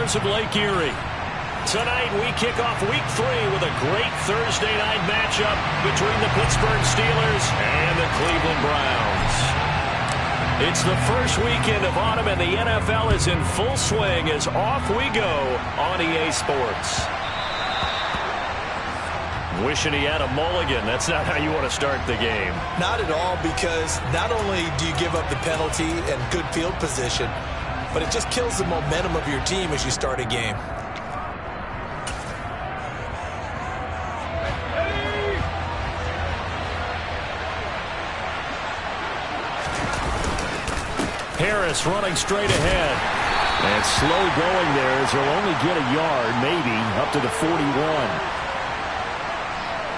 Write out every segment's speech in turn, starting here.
shores of Lake Erie. Tonight, we kick off Week 3 with a great Thursday night matchup between the Pittsburgh Steelers and the Cleveland Browns. It's the first weekend of autumn, and the NFL is in full swing as off we go on EA Sports. Wishing he had a mulligan. That's not how you want to start the game. Not at all, because not only do you give up the penalty and good field position, but it just kills the momentum of your team as you start a game. Harris running straight ahead. And slow going there as he'll only get a yard, maybe, up to the 41.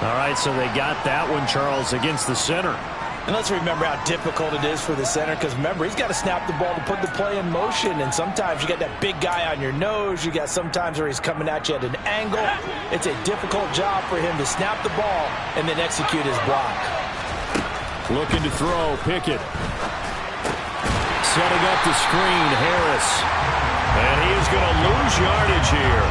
All right, so they got that one, Charles, against the center. And let's remember how difficult it is for the center, because remember, he's got to snap the ball to put the play in motion, and sometimes you got that big guy on your nose. You got sometimes where he's coming at you at an angle. It's a difficult job for him to snap the ball and then execute his block. Looking to throw, Pickett. Setting up the screen, Harris. And he is going to lose yardage here.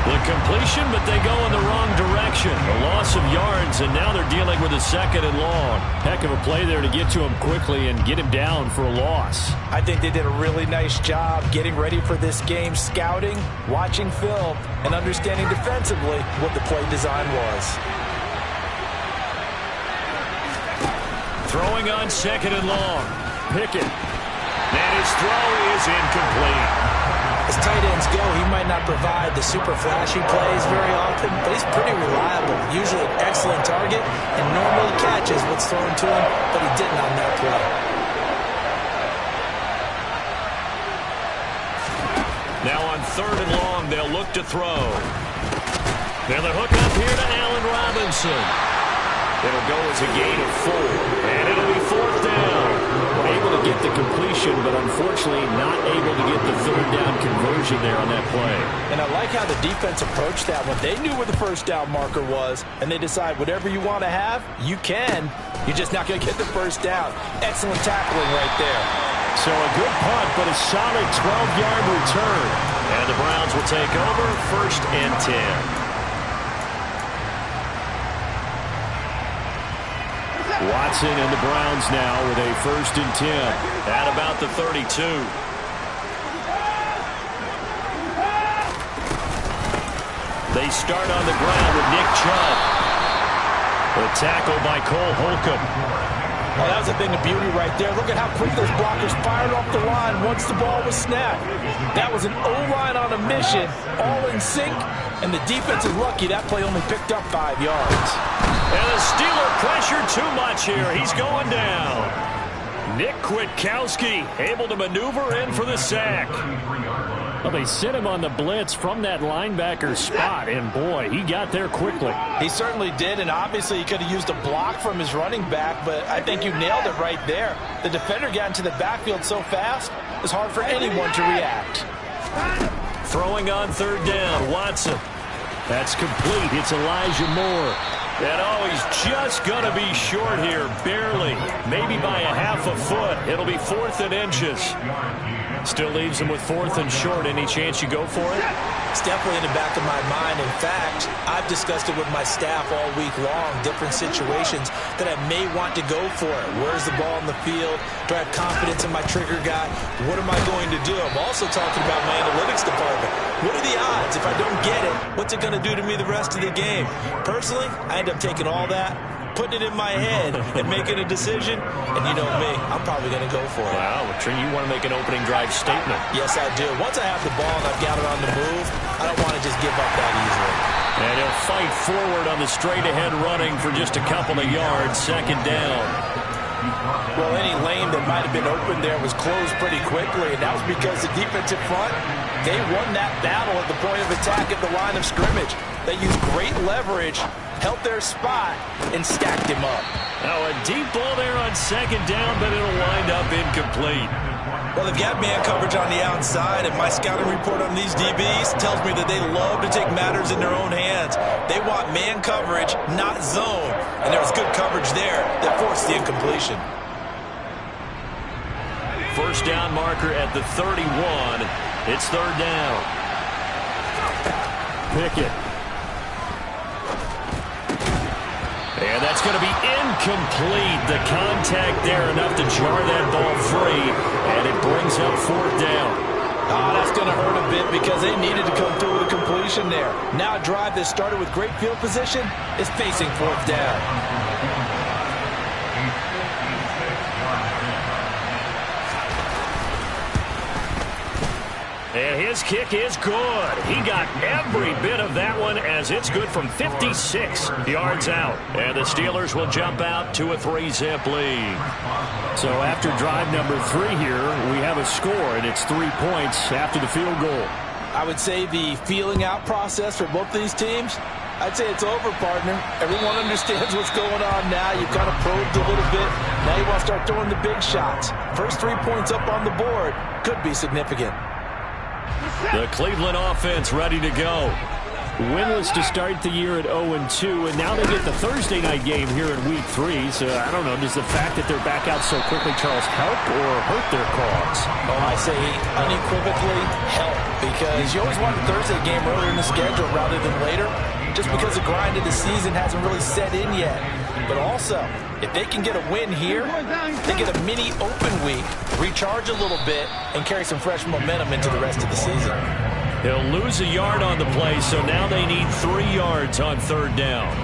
The completion, but they go in the wrong direction. A loss of yards, and now they're dealing with a 2nd and long. Heck of a play there to get to him quickly and get him down for a loss. I think they did a really nice job getting ready for this game, scouting, watching film, and understanding defensively what the play design was. Throwing on 2nd and long. Pickett. And his throw is incomplete. As tight ends go, he might not provide the super flashy plays very often, but he's pretty reliable. Usually an excellent target, and normally catches what's thrown to him, but he didn't on that play. Now on 3rd and long, they'll look to throw. They're the hook up here to Allen Robinson. It'll go as a gain of 4, and it'll be 4th down. Able to get the completion, but unfortunately not able to get the 3rd down conversion there on that play. And I like how the defense approached that one. They knew where the 1st down marker was, and they decide whatever you want to have, you can. You're just not going to get the 1st down. Excellent tackling right there. So a good punt, but a solid 12-yard return. And the Browns will take over 1st and 10. Watson and the Browns now with a 1st and 10 at about the 32. They start on the ground with Nick Chubb. The tackle by Cole Holcomb. Oh, that was a thing of beauty right there. Look at how quick those blockers fired off the line once the ball was snapped. That was an O-line on a mission, all in sync, and the defense is lucky that play only picked up 5 yards. And the Steeler pressure too much here. He's going down. Nick Kwiatkowski able to maneuver in for the sack. Well, they sent him on the blitz from that linebacker spot, and boy, he got there quickly. He certainly did, and obviously he could have used a block from his running back, but I think you nailed it right there. The defender got into the backfield so fast, it's hard for anyone to react. Throwing on 3rd down, Watson. That's complete. It's Elijah Moore. And oh, he's just going to be short here, barely. Maybe by a half a foot. It'll be 4th and inches. Still leaves him with 4th and short. Any chance you go for it? It's definitely in the back of my mind. In fact, I've discussed it with my staff all week long, different situations that I may want to go for it. Where's the ball on the field? Do I have confidence in my trigger guy? What am I going to do? I'm also talking about my analytics department. What are the odds? If I don't get it, what's it going to do to me the rest of the game? Personally, I end up taking all that, putting it in my head, and making a decision. And you know me, I'm probably going to go for it. Wow, you want to make an opening drive statement. Yes, I do. Once I have the ball and I've got it on the move, I don't want to just give up that easily. And he'll fight forward on the straight-ahead running for just a couple of yards, 2nd down. Well, any lane that might have been open there was closed pretty quickly, and that was because the defensive front, they won that battle at the point of attack at the line of scrimmage. They used great leverage, held their spot, and stacked him up. Now a deep ball there on 2nd down, but it'll wind up incomplete. Well, they've got man coverage on the outside, and my scouting report on these DBs tells me that they love to take matters in their own hands. They want man coverage, not zone. And there was good coverage there that forced the incompletion. 1st down marker at the 31. It's 3rd down. Pickett. And that's going to be incomplete. The contact there enough to jar that ball free, and it brings up 4th down. Oh, that's going to hurt a bit because they needed to come through with a completion there. Now a drive that started with great field position is facing 4th down. And his kick is good. He got every bit of that one as it's good from 56 yards out. And the Steelers will jump out to a 3-zip lead. So after drive number 3 here, we have a score, and it's 3 points after the field goal. I would say the feeling out process for both these teams, I'd say it's over, partner. Everyone understands what's going on now. You've kind of probed a little bit. Now you want to start throwing the big shots. First 3 points up on the board could be significant. The Cleveland offense ready to go. Winless to start the year at 0-2, and now they get the Thursday night game here in Week 3. So, I don't know, does the fact that they're back out so quickly, Charles, help or hurt their cause? Oh, I say unequivocally help, because you always want a Thursday game earlier in the schedule rather than later, just because the grind of the season hasn't really set in yet. But also, if they can get a win here, they get a mini open week, recharge a little bit, and carry some fresh momentum into the rest of the season. He'll lose a yard on the play, so now they need 3 yards on 3rd down.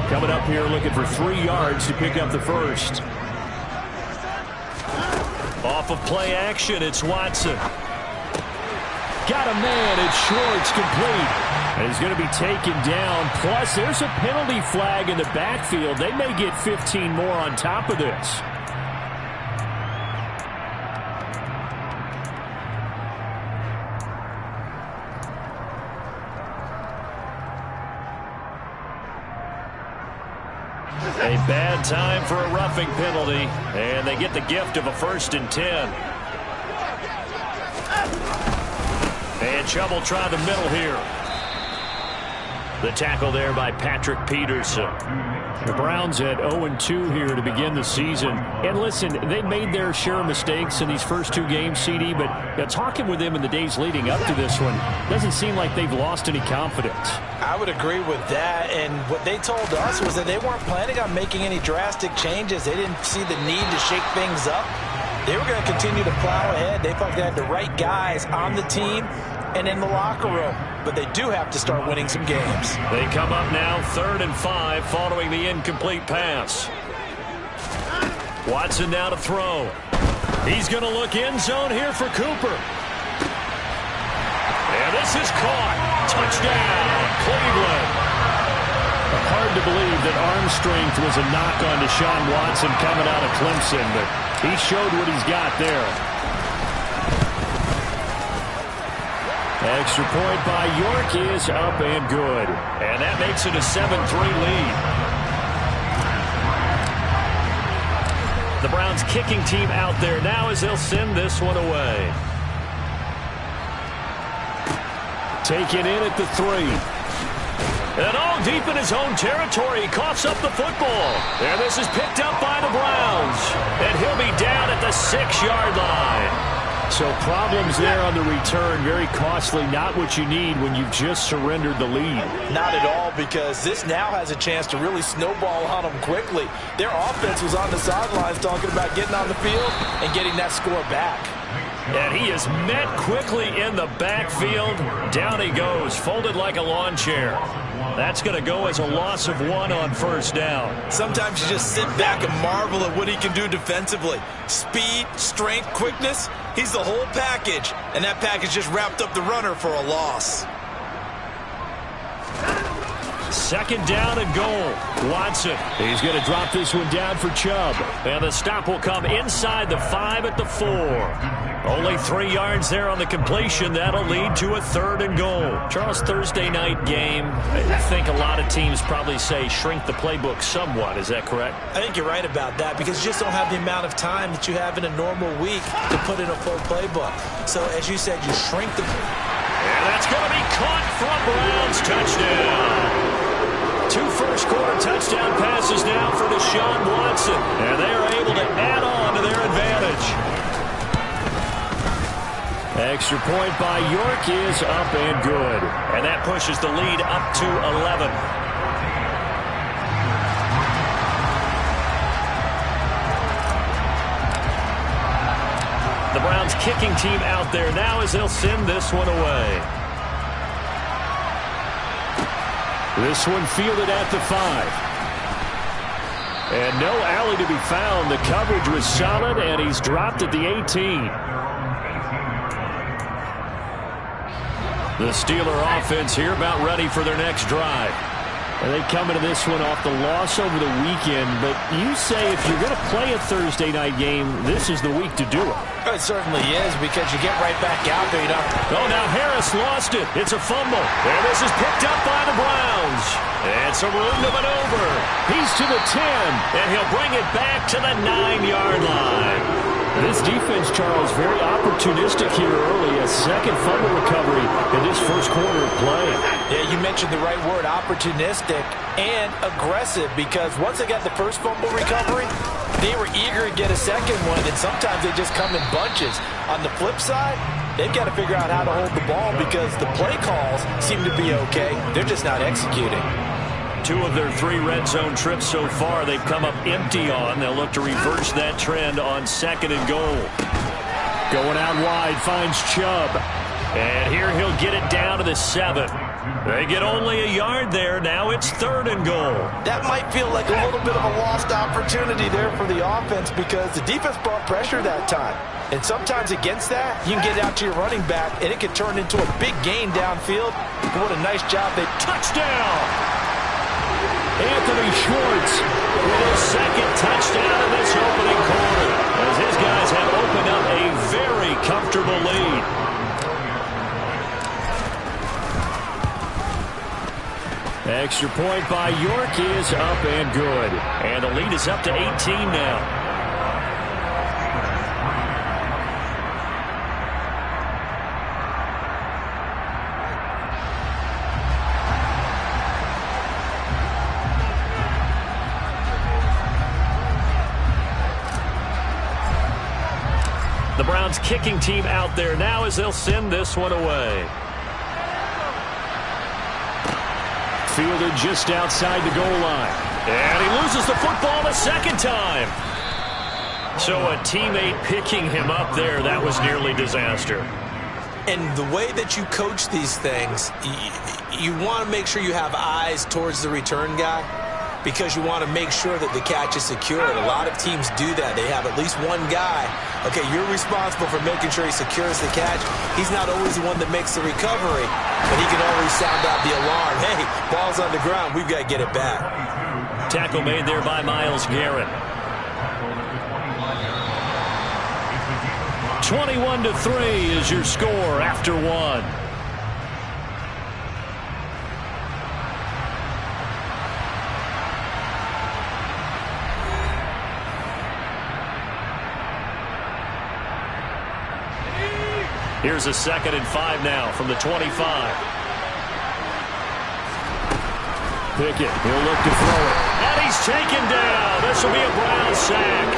Coming up here looking for 3 yards to pick up the first. Off of play action, it's Watson. Got a man, it's Schwartz, complete. And he's going to be taken down. Plus, there's a penalty flag in the backfield. They may get 15 more on top of this. A bad time for a roughing penalty, and they get the gift of a 1st and 10. And Chubb will try the middle here. The tackle there by Patrick Peterson. The Browns at 0-2 here to begin the season. And listen, they made their share of mistakes in these first 2 games, CD, but talking with them in the days leading up to this one, doesn't seem like they've lost any confidence. I would agree with that, and what they told us was that they weren't planning on making any drastic changes. They didn't see the need to shake things up. They were going to continue to plow ahead. They felt they had the right guys on the team and in the locker room, but they do have to start winning some games. They come up now 3rd and 5 following the incomplete pass. Watson now to throw. He's going to look end zone here for Cooper. And this is caught. Touchdown, Cleveland. Hard to believe that arm strength was a knock on Deshaun Watson coming out of Clemson, but he showed what he's got there. Extra point by York is up and good. And that makes it a 7-3 lead. The Browns kicking team out there now as they'll send this one away. Taken in at the 3. And all deep in his own territory, he coughs up the football. And this is picked up by the Browns. And he'll be down at the 6-yard line. So problems there on the return, very costly, not what you need when you've just surrendered the lead. Not at all, because this now has a chance to really snowball on them quickly. Their offense was on the sidelines talking about getting on the field and getting that score back. And he is met quickly in the backfield. Down he goes, folded like a lawn chair. That's going to go as a loss of 1 on 1st down. Sometimes you just sit back and marvel at what he can do defensively. Speed, strength, quickness, he's the whole package. And that package just wrapped up the runner for a loss. 2nd down and goal. Watson, he's going to drop this one down for Chubb. And the stop will come inside the 5 at the 4. Only 3 yards there on the completion. That'll lead to a 3rd and goal. Charles, Thursday night game. I think a lot of teams probably say shrink the playbook somewhat. Is that correct? I think you're right about that, because you just don't have the amount of time that you have in a normal week to put in a full playbook. So, as you said, you shrink the... And that's going to be caught from Browns. Touchdown. 2 first-quarter touchdown passes now for Deshaun Watson. And they are able to add on to their advantage. Extra point by York is up and good. And that pushes the lead up to 11. The Browns kicking team out there now as they'll send this one away. This one fielded at the 5. And no alley to be found. The coverage was solid, and he's dropped at the 18. The Steeler offense here about ready for their next drive. And they come into this one off the loss over the weekend. But you say if you're going to play a Thursday night game, this is the week to do it. It certainly is, because you get right back out there. Oh, now Harris lost it. It's a fumble. And this is picked up by the Browns. And some room to maneuver. He's to the 10, and he'll bring it back to the 9-yard line. This defense, Charles, very opportunistic here early. A second fumble recovery in this first quarter of play. Yeah, you mentioned the right word, opportunistic and aggressive, because once they got the first fumble recovery, they were eager to get a second one, and sometimes they just come in bunches. On the flip side, they've got to figure out how to hold the ball, because the play calls seem to be okay. They're just not executing. 2 of their 3 red zone trips so far they've come up empty on. They'll look to reverse that trend on 2nd and goal. Going out wide, finds Chubb. And here he'll get it down to the 7. They get only a yard there. Now it's 3rd and goal. That might feel like a little bit of a lost opportunity there for the offense, because the defense brought pressure that time. And sometimes against that, you can get out to your running back, and it can turn into a big gain downfield. What a nice job. Touchdown! Anthony Schwartz with his 2nd touchdown in this opening quarter, as his guys have opened up a very comfortable lead. Extra point by York is up and good. And the lead is up to 18 now. The Browns kicking team out there now as they'll send this one away. Fielded just outside the goal line. And he loses the football a 2nd time. So a teammate picking him up there, that was nearly disaster. And the way that you coach these things, you want to make sure you have eyes towards the return guy, because you want to make sure that the catch is secured. A lot of teams do that. They have at least one guy. Okay, you're responsible for making sure he secures the catch. He's not always the one that makes the recovery, but he can always sound out the alarm. Hey, ball's on the ground. We've got to get it back. Tackle made there by Myles Garrett. 21-3 is your score after 1. Here's a 2nd and 5 now from the 25. Pickett, he'll look to throw it. And he's taken down. This will be a Brown sack.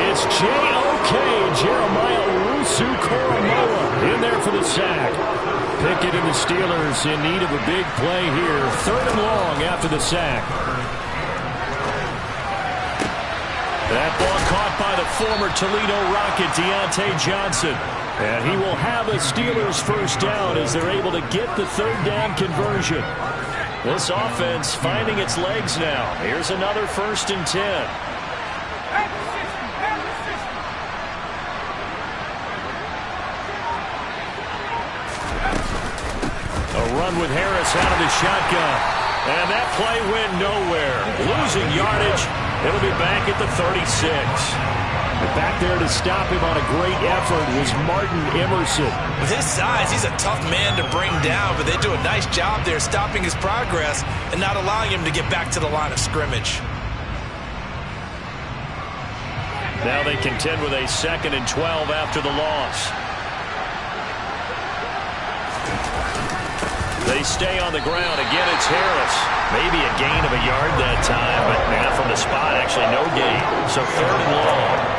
It's J.O.K. Jeremiah Owusu-Koramoah in there for the sack. Pickett and the Steelers in need of a big play here. 3rd and long after the sack. That ball caught by the former Toledo Rocket, Deontay Johnson. And he will have a Steelers first down as they're able to get the 3rd down conversion. This offense finding its legs now. Here's another 1st and 10. A run with Harris out of the shotgun. And that play went nowhere. Losing yardage. It'll be back at the 36. Back there to stop him on a great effort was Martin Emerson. With his size, he's a tough man to bring down, but they do a nice job there stopping his progress and not allowing him to get back to the line of scrimmage. Now they contend with a 2nd and 12 after the loss. They stay on the ground. Again, it's Harris. Maybe a gain of a yard that time, but now from the spot, actually no gain. So 3rd and long.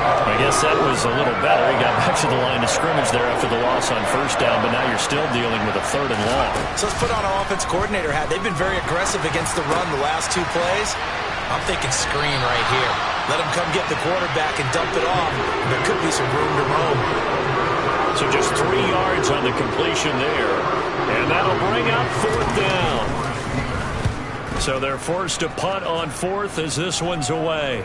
I guess that was a little better. He got back to the line of scrimmage there after the loss on first down, but now you're still dealing with a 3rd and long. So let's put on our offense coordinator hat. They've been very aggressive against the run the last 2 plays. I'm thinking screen right here. Let him come get the quarterback and dump it off. There could be some room to roam. So just 3 yards on the completion there, and that'll bring up 4th down. So they're forced to punt on 4th as this one's away.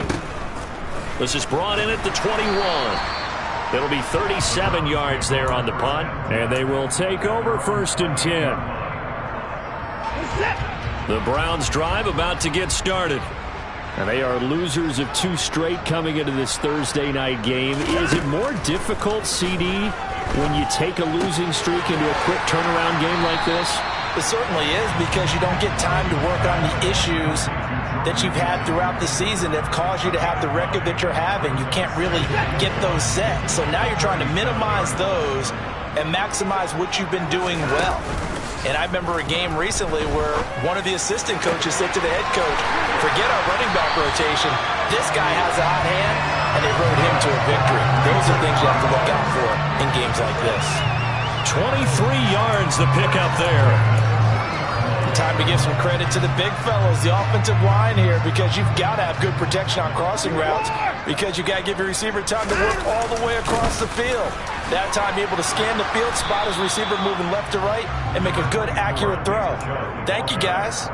This is brought in at the 21. It'll be 37 yards there on the punt, and they will take over 1st and 10. The Browns drive about to get started. And they are losers of 2 straight coming into this Thursday night game. Is it more difficult, CD, when you take a losing streak into a quick turnaround game like this? It certainly is, because you don't get time to work on the issues that you've had throughout the season that have caused you to have the record that you're having. You can't really get those set. So now you're trying to minimize those and maximize what you've been doing well. And I remember a game recently where one of the assistant coaches said to the head coach, forget our running back rotation. This guy has a hot hand, and they rode him to a victory. Those are things you have to look out for in games like this. 23 yards the pickup there. Time to give some credit to the big fellows, the offensive line here, because you've got to have good protection on crossing routes, because you got to give your receiver time to work all the way across the field. That time, be able to scan the field, spot his receiver moving left to right, and make a good, accurate throw. Thank you, guys.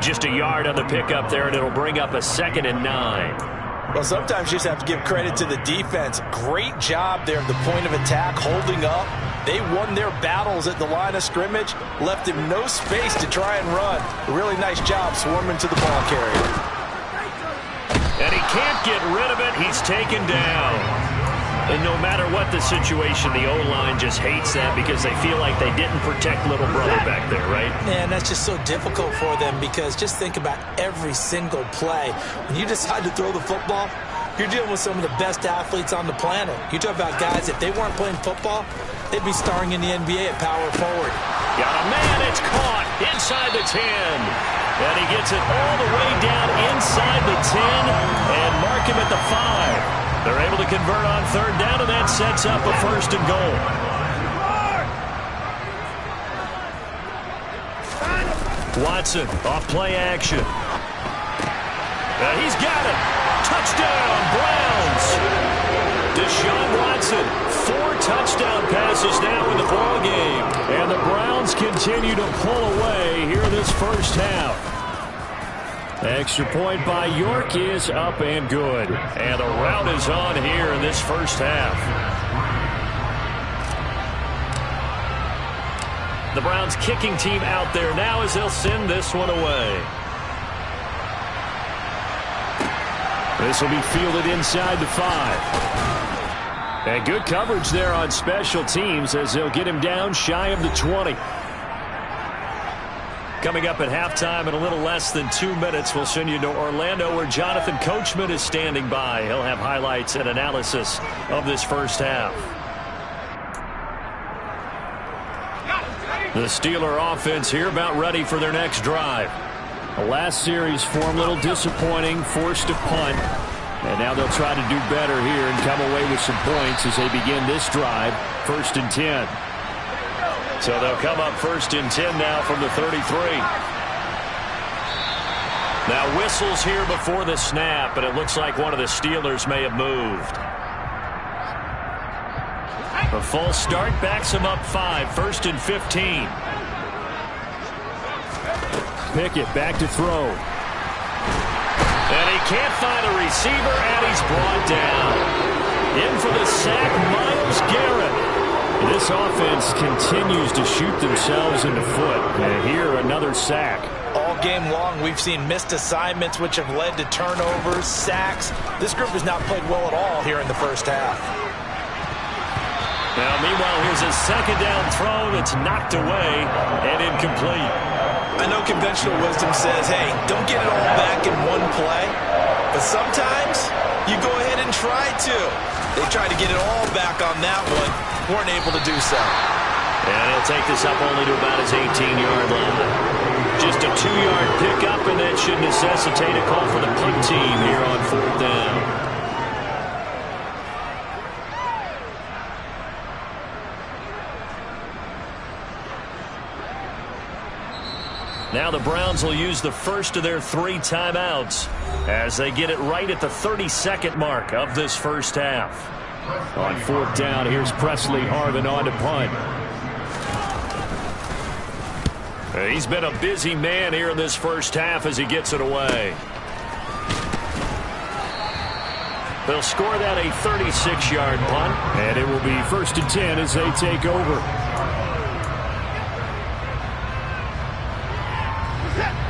Just a yard on the pickup there, and it'll bring up a 2nd and 9. Well, sometimes you just have to give credit to the defense. Great job there at the point of attack, holding up. They won their battles at the line of scrimmage, left him no space to try and run. A really nice job swarming to the ball carrier. And he can't get rid of it. He's taken down. And no matter what the situation, the O-line just hates that because they feel like they didn't protect little brother back there, right? Man, that's just so difficult for them, because just think about every single play. When you decide to throw the football, you're dealing with some of the best athletes on the planet. You talk about guys, if they weren't playing football, they'd be starring in the NBA at power forward. Got a man, it's caught inside the 10. And he gets it all the way down inside the 10 and mark him at the 5. They're able to convert on 3rd down, and that sets up a 1st and goal. Watson off play action. He's got it. Touchdown, Browns. Deshaun Watson, 4 touchdown passes now in the ball game. And the Browns continue to pull away here this first half. Extra point by York is up and good. And the rout is on here in this first half. The Browns kicking team out there now as they'll send this one away. This will be fielded inside the 5. And good coverage there on special teams as they'll get him down shy of the 20. Coming up at halftime in a little less than 2 minutes, we'll send you to Orlando where Jonathan Coachman is standing by. He'll have highlights and analysis of this first half. The Steeler offense here about ready for their next drive. The last series form a little disappointing, forced to punt. And now they'll try to do better here and come away with some points as they begin this drive, 1st and 10. So they'll come up 1st and 10 now from the 33. Now whistles here before the snap, and it looks like one of the Steelers may have moved. A false start backs him up 5, 1st and 15. Pickett back to throw. And he can't find a receiver, and he's brought down. In for the sack, Myles Garrett. This offense continues to shoot themselves in the foot. And here, another sack. All game long, we've seen missed assignments, which have led to turnovers, sacks. This group has not played well at all here in the first half. Now, meanwhile, here's a 2nd down throw that's knocked away and incomplete. I know conventional wisdom says, hey, don't get it all back in one play. But sometimes you go ahead and try to. They tried to get it all back on that one. Weren't able to do so. And he'll take this up only to about his 18-yard line. Just a 2-yard pickup, and that should necessitate a call for the punt team here on 4th down. Now the Browns will use the first of their 3 timeouts as they get it right at the 32nd mark of this first half. On 4th down, here's Presley Harvin on to punt. He's been a busy man here in this first half as he gets it away. They'll score that a 36-yard punt. And it will be 1st and 10 as they take over.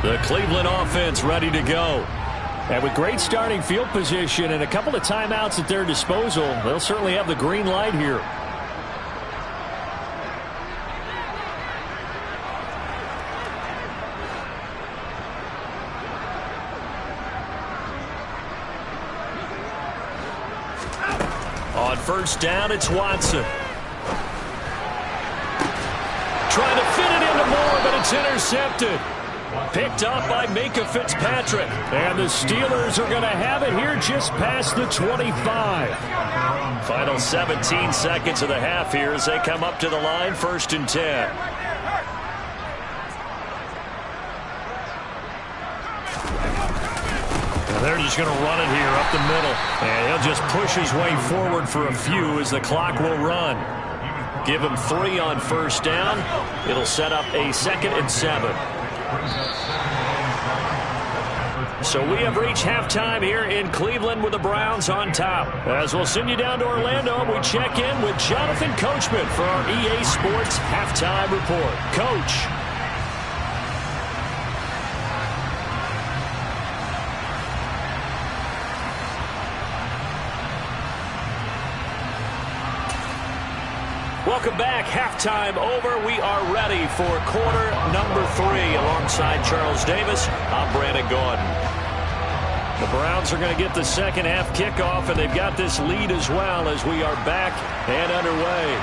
The Cleveland offense ready to go. And with great starting field position and a couple of timeouts at their disposal, they'll certainly have the green light here. On 1st down, it's Watson. Trying to fit it into Moore, but it's intercepted. Picked up by Minkah Fitzpatrick. And the Steelers are going to have it here just past the 25. Final 17 seconds of the half here as they come up to the line, 1st and 10. They're just going to run it here up the middle. And he'll just push his way forward for a few as the clock will run. Give him 3 on 1st down. It'll set up a 2nd and 7. So we have reached halftime here in Cleveland with the Browns on top. As we'll send you down to Orlando, we check in with Jonathan Coachman for our EA Sports Halftime Report. Coach. Welcome back. Halftime over. We are ready for quarter number 3 alongside Charles Davis. I'm Brandon Gaudin. The Browns are going to get the second half kickoff, and they've got this lead as well as we are back and underway.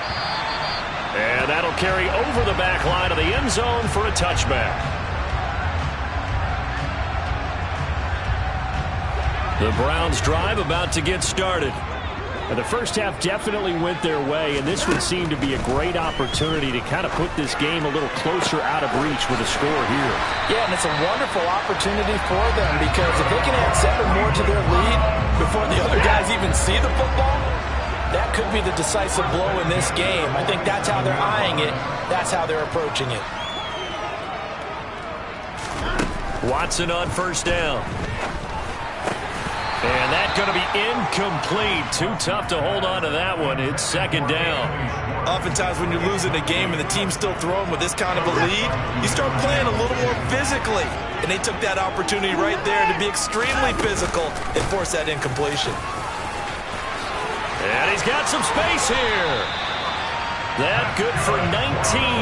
And that'll carry over the back line of the end zone for a touchback. The Browns drive about to get started. And the first half definitely went their way, and this would seem to be a great opportunity to kind of put this game a little closer out of reach with a score here. Yeah, and it's a wonderful opportunity for them because if they can add 7 more to their lead before the other guys even see the football, that could be the decisive blow in this game. I think that's how they're eyeing it. That's how they're approaching it. Watson on 1st down. And that's going to be incomplete. Too tough to hold on to that one. It's 2nd down. Oftentimes when you're losing a game and the team's still throwing with this kind of a lead, you start playing a little more physically. And they took that opportunity right there to be extremely physical and force that incompletion. And he's got some space here. That good for 19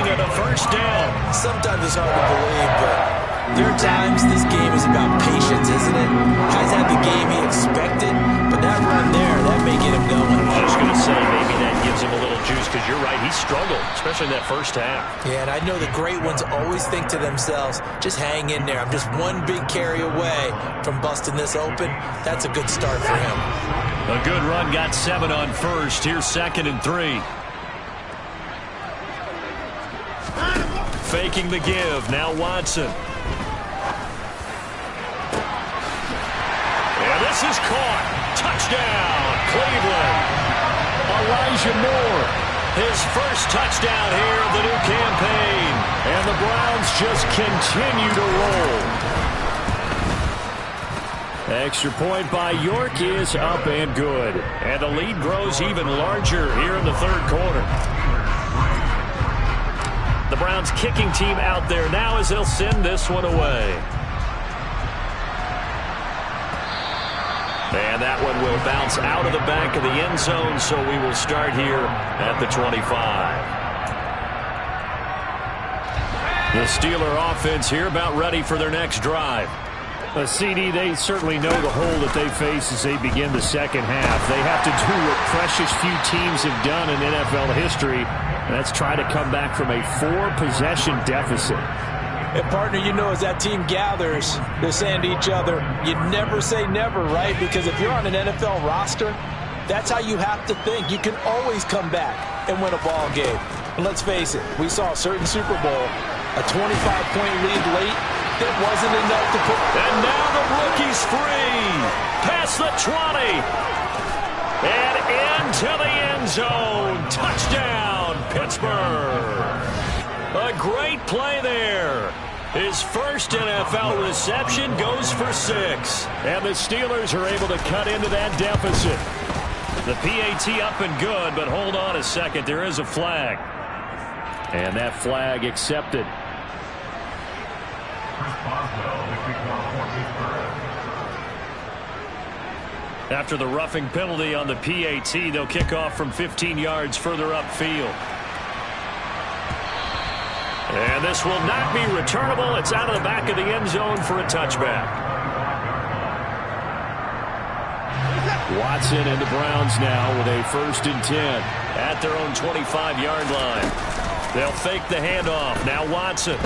and a 1st down. Sometimes it's hard to believe, but there are times this game is about patience, isn't it? Has had the game he expected, but that run there, that may get him going. I was just going to say, maybe that gives him a little juice because you're right, he struggled, especially in that first half. Yeah, and I know the great ones always think to themselves, just hang in there. I'm just one big carry away from busting this open. That's a good start for him. A good run, got 7 on 1st. Here's 2nd and 3. Faking the give. Now Watson. And this is caught. Touchdown, Cleveland. Elijah Moore. His first touchdown here of the new campaign. And the Browns just continue to roll. Extra point by York is up and good. And the lead grows even larger here in the 3rd quarter. The Browns kicking team out there now as they'll send this one away. And that one will bounce out of the back of the end zone, so we will start here at the 25. The Steeler offense here about ready for their next drive. CD, they certainly know the hole that they face as they begin the second half. They have to do what precious few teams have done in NFL history, and that's try to come back from a 4-possession deficit. And partner, you know, as that team gathers, they're saying to each other, you never say never, right? Because if you're on an NFL roster, that's how you have to think. You can always come back and win a ball game. And let's face it, we saw a certain Super Bowl A 25-point lead late, that wasn't enough to put... And now the rookie's free. Past the 20. And into the end zone. Touchdown, Pittsburgh. A great play there. His first NFL reception goes for 6. And the Steelers are able to cut into that deficit. The PAT up and good, but hold on a second. There is a flag. And that flag accepted. After the roughing penalty on the PAT, they'll kick off from 15 yards further upfield. And this will not be returnable. It's out of the back of the end zone for a touchback. Watson and the Browns now with a 1st and 10 at their own 25-yard line. They'll fake the handoff. Now Watson.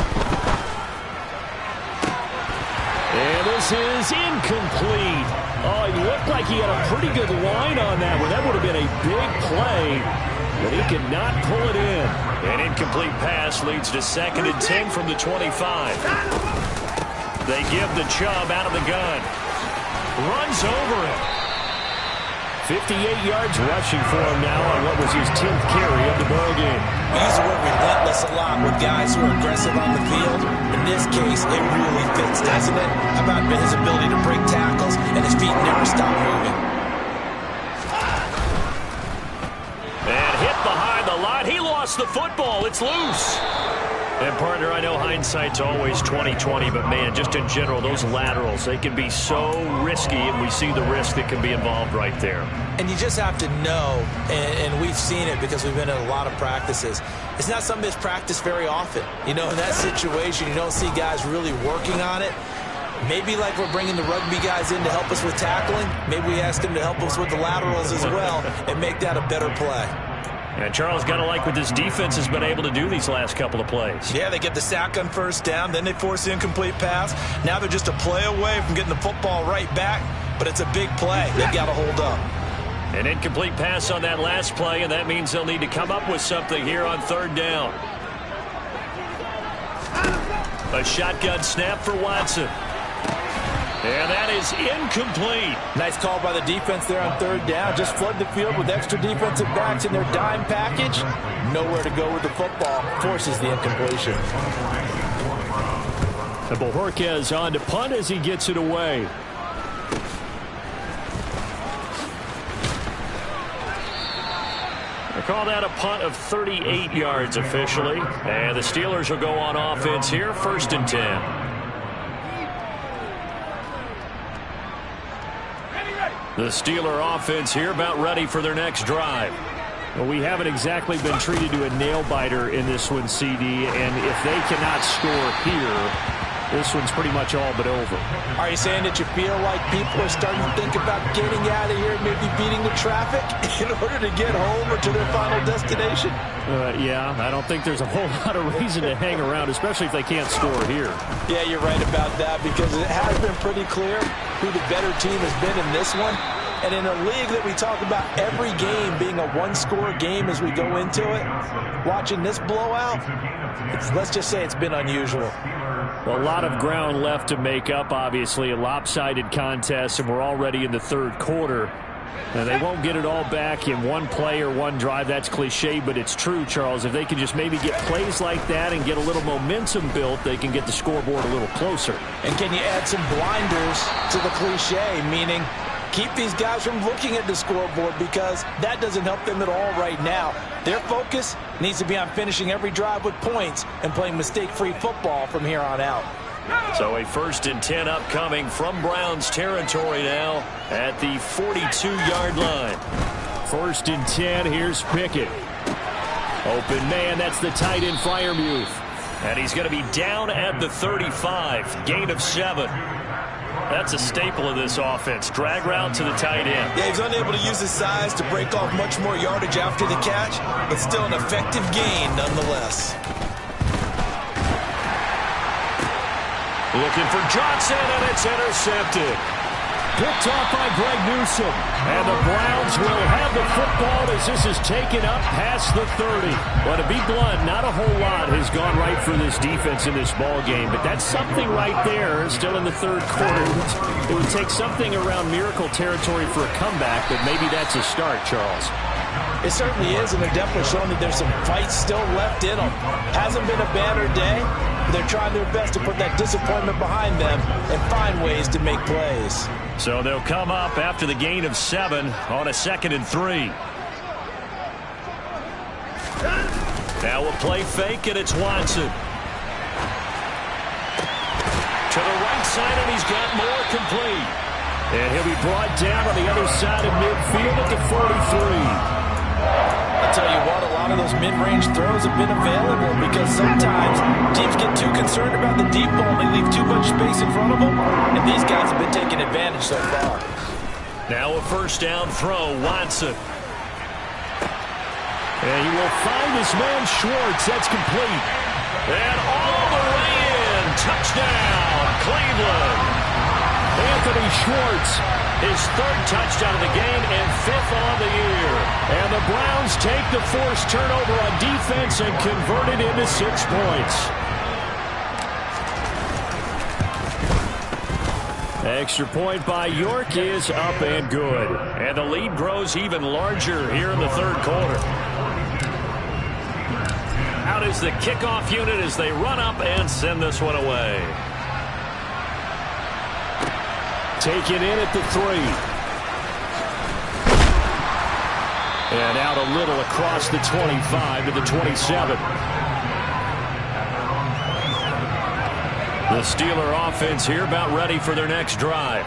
And this is incomplete. Oh, he looked like he had a pretty good line on that one. That would have been a big play, but he could not pull it in. An incomplete pass leads to 2nd and 10 from the 25. They give the Chubb out of the gun. Runs over him. 58 yards rushing for him now on what was his 10th carry of the ball game. We use the word relentless a lot with guys who are aggressive on the field. In this case, it really fits, doesn't it? How about his ability to break tackles and his feet never stop moving? And hit behind the line. He lost the football. It's loose. And, partner, I know hindsight's always 20/20, but, man, just in general, those laterals, they can be so risky, and we see the risk that can be involved right there. And you just have to know, and we've seen it because we've been in a lot of practices, it's not something that's practiced very often. You know, in that situation, you don't see guys really working on it. Maybe like we're bringing the rugby guys in to help us with tackling, maybe we ask them to help us with the laterals as well and make that a better play. And Charles, got to like what this defense has been able to do these last couple of plays. Yeah, they get the sack on 1st down, then they force the incomplete pass. Now they're just a play away from getting the football right back, but it's a big play. They've got to hold up. An incomplete pass on that last play, and that means they'll need to come up with something here on 3rd down. A shotgun snap for Watson. And that is incomplete. Nice call by the defense there on 3rd down. Just flood the field with extra defensive backs in their dime package. Nowhere to go with the football. Forces the incompletion. The Bojorquez on to punt as he gets it away. They call that a punt of 38 yards officially. And the Steelers will go on offense here, 1st and 10. The Steeler offense here about ready for their next drive. Well, we haven't exactly been treated to a nail-biter in this one, CD, and if they cannot score here, this one's pretty much all but over. Are you saying that you feel like people are starting to think about getting out of here, maybe beating the traffic in order to get home or to their final destination? Yeah, I don't think there's a whole lot of reason to hang around, especially if they can't score here. Yeah, you're right about that because it has been pretty clear who the better team has been in this one. And in a league that we talk about every game being a one-score game as we go into it, watching this blowout, let's just say it's been unusual. A lot of ground left to make up, obviously. A lopsided contest, and we're already in the 3rd quarter. And they won't get it all back in one play or one drive. That's cliche, but it's true, Charles. If they can just maybe get plays like that and get a little momentum built, they can get the scoreboard a little closer. And can you add some blinders to the cliche, meaning keep these guys from looking at the scoreboard because that doesn't help them at all right now. Their focus needs to be on finishing every drive with points and playing mistake-free football from here on out. So a 1st and 10 upcoming from Browns territory now at the 42-yard line. 1st and 10, here's Pickett. Open man, that's the tight end Freiermuth. And he's going to be down at the 35, gain of 7. That's a staple of this offense. Drag route to the tight end. Yeah, he's unable to use his size to break off much more yardage after the catch, but still an effective gain nonetheless. Looking for Johnson, and it's intercepted. Picked off by Greg Newsome. And the Browns will have the football as this is taken up past the 30. Well, to be blunt, not a whole lot has gone right for this defense in this ball game, but that's something right there still in the third quarter. It would take something around miracle territory for a comeback, but maybe that's a start, Charles. It certainly is, and they're definitely showing that there's some fight still left in them. Hasn't been a banner day, but they're trying their best to put that disappointment behind them and find ways to make plays. So they'll come up after the gain of 7 on a 2nd and 3. Now we'll play fake, and it's Watson. To the right side, and he's got more complete. And he'll be brought down on the other side of midfield at the 43. I'll tell you what, a lot of those mid-range throws have been available because sometimes teams get too concerned about the deep ball. They leave too much space in front of them, and these guys have been taking advantage so far. Now a first down throw, Watson. And he will find his man Schwartz. That's complete. And all the way in. Touchdown, Cleveland. Anthony Schwartz, his 3rd touchdown of the game and 5th on the year. And the Browns take the forced turnover on defense and convert it into 6 points. Extra point by York is up and good. And the lead grows even larger here in the third quarter. Out is the kickoff unit as they run up and send this one away. Taken in at the 3. And out a little across the 25 to the 27. The Steeler offense here about ready for their next drive.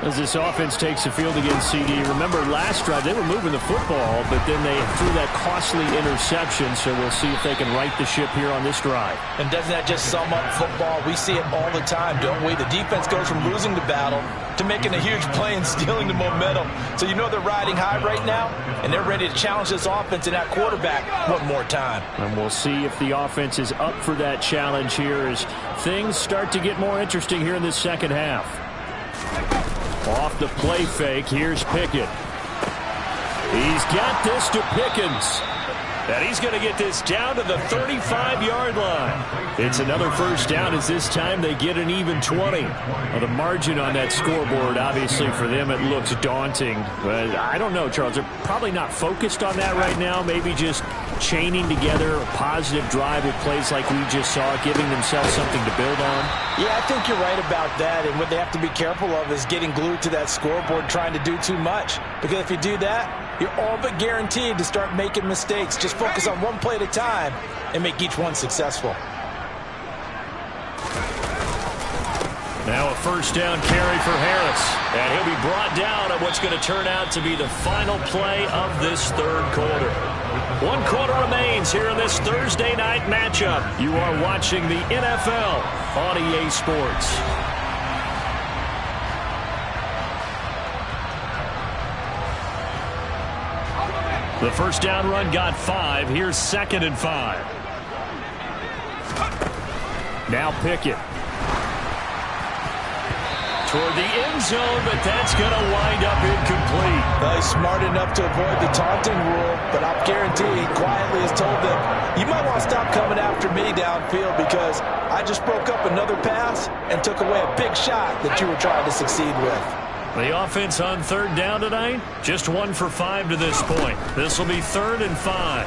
As this offense takes the field against CD. Remember last drive they were moving the football, but then they threw that costly interception, so we'll see if they can right the ship here on this drive. And doesn't that just sum up football? We see it all the time, don't we? The defense goes from losing the battle to making a huge play and stealing the momentum. So you know they're riding high right now, and they're ready to challenge this offense and that quarterback one more time. And we'll see if the offense is up for that challenge here as things start to get more interesting here in this second half. Off the play fake, here's Pickett. He's got this to Pickens. And he's going to get this down to the 35-yard line. It's another first down as this time they get an even 20. Well, the margin on that scoreboard, obviously for them, it looks daunting. But I don't know, Charles. They're probably not focused on that right now. Maybe just chaining together a positive drive with plays like we just saw, giving themselves something to build on. Yeah, I think you're right about that. And what they have to be careful of is getting glued to that scoreboard trying to do too much. Because if you do that, you're all but guaranteed to start making mistakes. Just focus on one play at a time and make each one successful. Now a first down carry for Harris. And he'll be brought down at what's going to turn out to be the final play of this third quarter. 1 quarter remains here in this Thursday night matchup. You are watching the NFL on EA Sports. The first down run got 5. Here's 2nd and 5. Now Pickett. Toward the end zone, but that's going to wind up incomplete. Well, he's smart enough to avoid the taunting rule, but I'm guaranteed he quietly has told them, you might want to stop coming after me downfield because I just broke up another pass and took away a big shot that you were trying to succeed with. The offense on third down tonight, just 1 for 5 to this point. This will be 3rd and 5.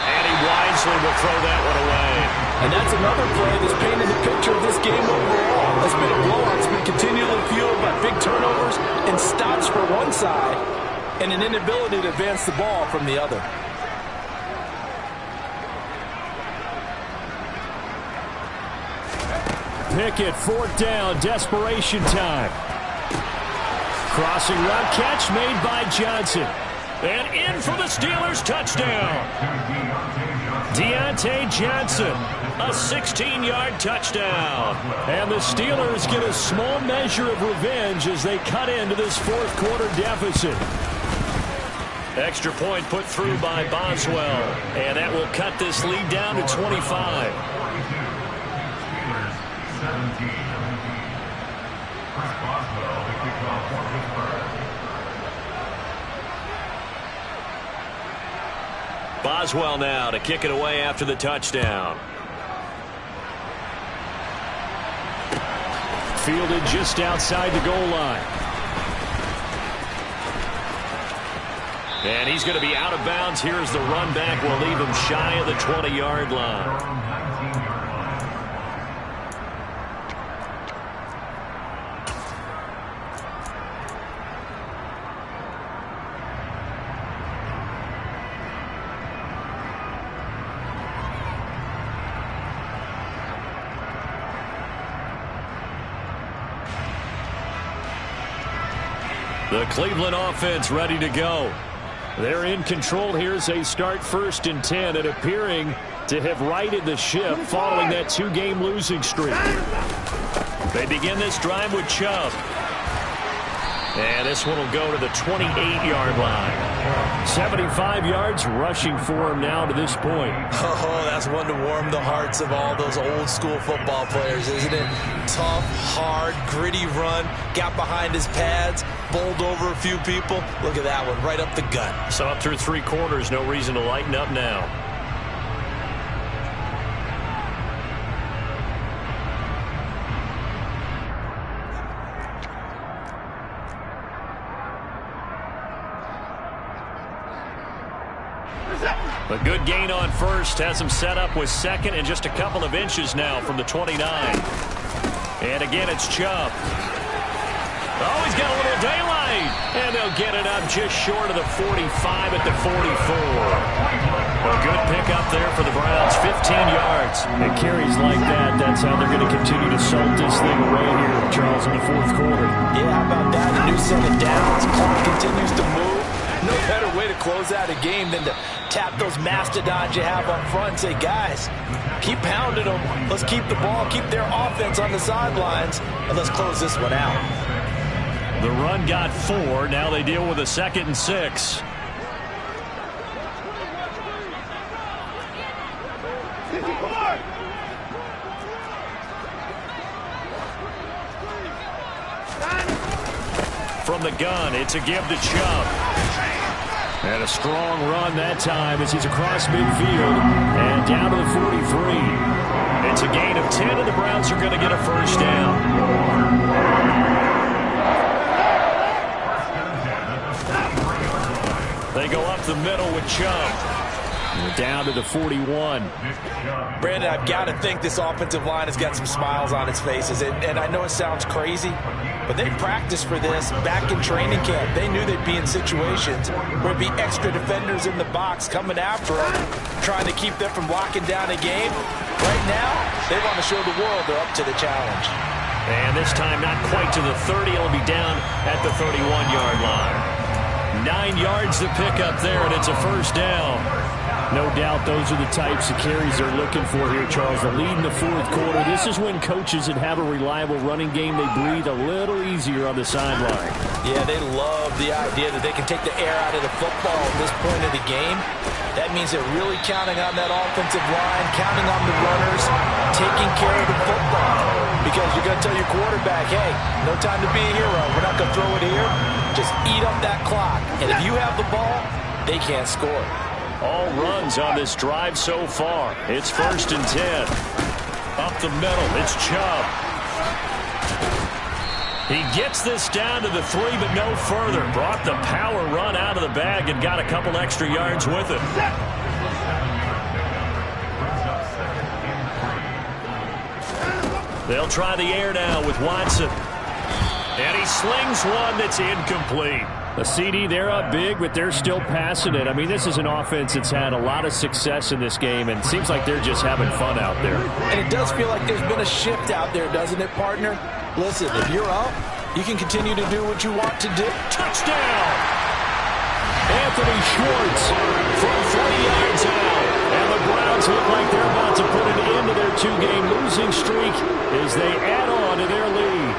And he wisely will throw that one away. And that's another play that's painted the picture of this game overall. It's been a blowout. It's been continually fueled by big turnovers and stops for one side and an inability to advance the ball from the other. Pickett, 4th down, desperation time. Crossing route catch made by Johnson. And in for the Steelers touchdown. Deontay Johnson, a 16-yard touchdown. And the Steelers get a small measure of revenge as they cut into this fourth quarter deficit. Extra point put through by Boswell. And that will cut this lead down to 25. Boswell now to kick it away after the touchdown. Fielded just outside the goal line. And he's going to be out of bounds. Here's the run back. Will leave him shy of the 20-yard line. The Cleveland offense ready to go. They're in control here as they start 1st and 10 and appearing to have righted the ship following that 2-game losing streak. They begin this drive with Chubb. And this one will go to the 28-yard line. 75 yards rushing for him now to this point. Oh, that's one to warm the hearts of all those old-school football players, isn't it? Tough, hard, gritty run. Got behind his pads, bowled over a few people. Look at that one, right up the gut. So up through 3 quarters, no reason to lighten up now. A good gain on first has him set up with second and just a couple of inches now from the 29. And again, it's Chubb. Oh, he's got a little daylight. And they'll get it up just short of the 45 at the 44. A good pickup there for the Browns. 15 yards. And carries like that, that's how they're going to continue to salt this thing away here, Charles, in the 4th quarter. Yeah, how about that? A new set of downs. Clock continues to move. No better way to close out a game than to tap those mastodons you have up front and say, guys, keep pounding them. Let's keep the ball, keep their offense on the sidelines, and let's close this one out. The run got 4. Now they deal with a 2nd and 6. From the gun, it's a give to Chubb. And a strong run that time as he's across midfield and down to the 43. It's a gain of 10, and the Browns are going to get a 1st down. They go up the middle with Chubb. We're down to the 41. Brandon, I've got to think this offensive line has got some smiles on its faces. And I know it sounds crazy, but they practiced for this back in training camp. They knew they'd be in situations where there'd be extra defenders in the box coming after them, trying to keep them from locking down a game. Right now, they want to show the world they're up to the challenge. And this time not quite to the 30. It'll be down at the 31-yard line. 9 yards to pick up there, and it's a 1st down. No doubt those are the types of carries they're looking for here, Charles. The lead in the 4th quarter. This is when coaches that have a reliable running game, they breathe a little easier on the sideline. Yeah, they love the idea that they can take the air out of the football at this point of the game. That means they're really counting on that offensive line, counting on the runners, taking care of the football. Because you're going to tell your quarterback, hey, no time to be a hero. We're not going to throw it here. Just eat up that clock. And if you have the ball, they can't score. All runs on this drive so far. It's 1st and 10. Up the middle, it's Chubb. He gets this down to the 3, but no further. Brought the power run out of the bag and got a couple extra yards with it. They'll try the air now with Watson. And he slings one that's incomplete. The CD, they're up big, but they're still passing it. I mean, this is an offense that's had a lot of success in this game, and it seems like they're just having fun out there. And it does feel like there's been a shift out there, doesn't it, partner? Listen, if you're up, you can continue to do what you want to do. Touchdown! Anthony Schwartz from 40 yards out. And the Browns look like they're about to put an end to their 2-game losing streak as they add on to their lead.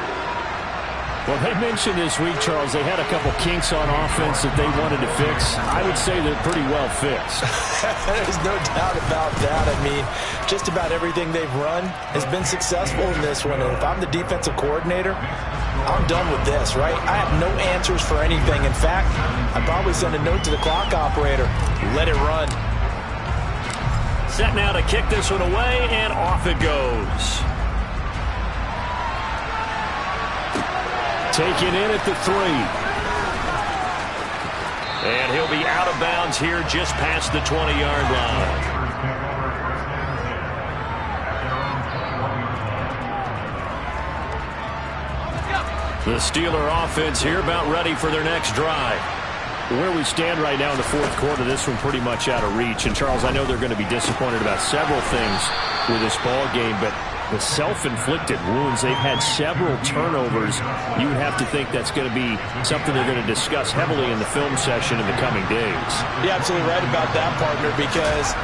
Well, they mentioned this week, Charles, they had a couple kinks on offense that they wanted to fix. I would say they're pretty well fixed. There's no doubt about that. I mean, just about everything they've run has been successful in this one. And if I'm the defensive coordinator, I'm done with this, right? I have no answers for anything. In fact, I'd probably send a note to the clock operator. Let it run. Set now to kick this one away, and off it goes. Taken in at the 3. And he'll be out of bounds here just past the 20-yard line. The Steeler offense here about ready for their next drive. Where we stand right now in the fourth quarter, this one pretty much out of reach. And, Charles, I know they're going to be disappointed about several things with this ball game, but the self-inflicted wounds, they've had several turnovers. You would have to think that's going to be something they're going to discuss heavily in the film session in the coming days. You're absolutely right about that, partner, because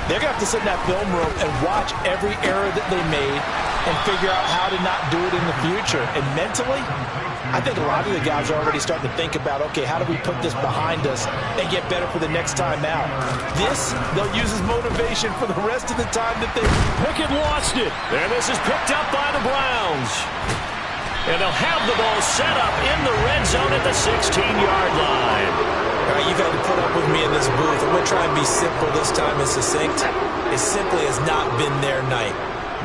they're going to have to sit in that film room and watch every error that they made and figure out how to not do it in the future. And mentally, I think a lot of the guys are already starting to think about, okay, how do we put this behind us and get better for the next time out? This, they'll use as motivation for the rest of the time that they... Pickett lost it. And this is picked up by the Browns. And they'll have the ball set up in the red zone at the 16-yard line. All right, you've had to put up with me in this booth. I'm going to try and be simple this time and succinct. It simply has not been their night.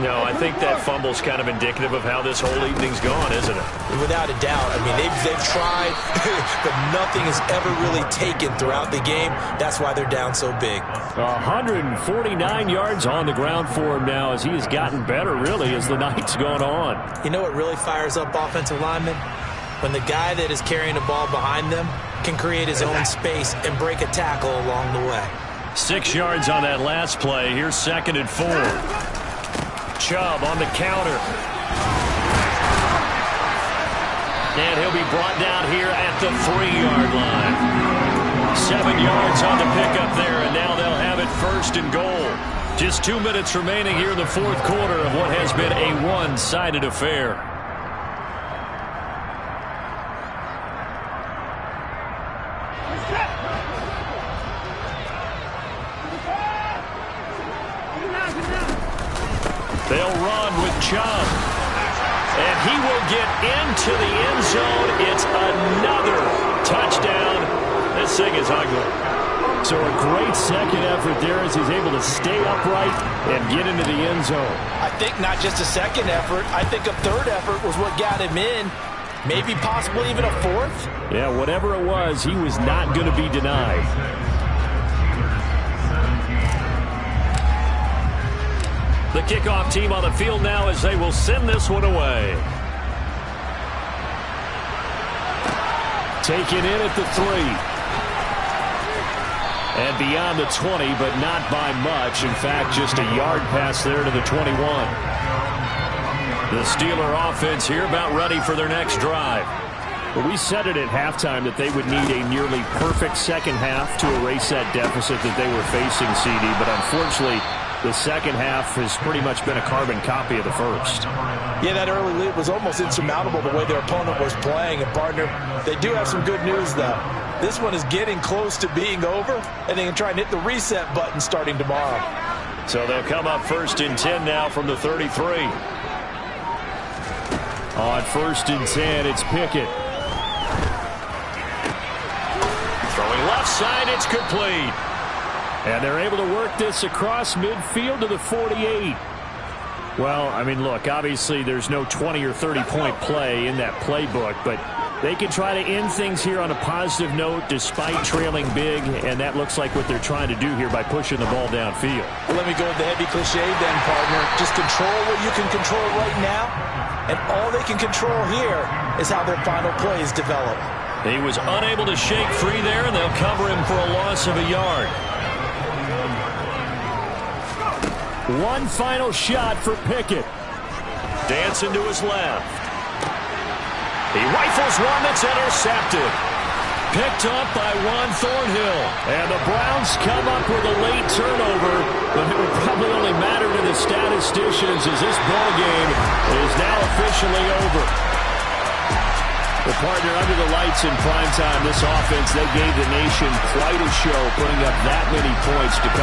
No, I think that fumble's kind of indicative of how this whole evening's gone, isn't it? Without a doubt. I mean, they've tried, but nothing has ever really taken throughout the game. That's why they're down so big. 149 yards on the ground for him now as he has gotten better, really, as the night's gone on. You know what really fires up offensive linemen? When the guy that is carrying the ball behind them can create his own space and break a tackle along the way. 6 yards on that last play. Here's 2nd and 4. Chubb on the counter. And he'll be brought down here at the 3-yard line. 7 yards on the pickup there, and now they'll have it 1st and goal. Just 2 minutes remaining here in the fourth quarter of what has been a one-sided affair. They'll run with Chubb. And he will get into the end zone. It's another touchdown. This thing is ugly. So a great second effort there as he's able to stay upright and get into the end zone. I think not just a second effort. I think a third effort was what got him in. Maybe possibly even a fourth. Yeah, whatever it was, he was not going to be denied. The kickoff team on the field now as they will send this one away. Taken in at the 3. And beyond the 20, but not by much. In fact, just a yard pass there to the 21. The Steeler offense here about ready for their next drive. Well, we said it at halftime that they would need a nearly perfect second half to erase that deficit that they were facing, CD. But unfortunately, the second half has pretty much been a carbon copy of the first. Yeah, that early lead was almost insurmountable the way their opponent was playing. And, partner, they do have some good news, though. This one is getting close to being over, and they can try and hit the reset button starting tomorrow. So they'll come up 1st and 10 now from the 33. On 1st and 10, it's Pickett. Throwing left side, it's complete. And they're able to work this across midfield to the 48. Well, I mean, look, obviously there's no 20 or 30-point play in that playbook, but they can try to end things here on a positive note despite trailing big, and that looks like what they're trying to do here by pushing the ball downfield. Well, let me go with the heavy cliche then, partner. Just control what you can control right now, and all they can control here is how their final plays develop. He was unable to shake free there, and they'll cover him for a loss of a yard. One final shot for Pickett. Dancing to his left. He rifles one that's intercepted. Picked up by Juan Thornhill. And the Browns come up with a late turnover, but it would probably only matter to the statisticians as this ball game is now officially over. The partner under the lights in primetime, this offense, they gave the nation quite a show, putting up that many points to come.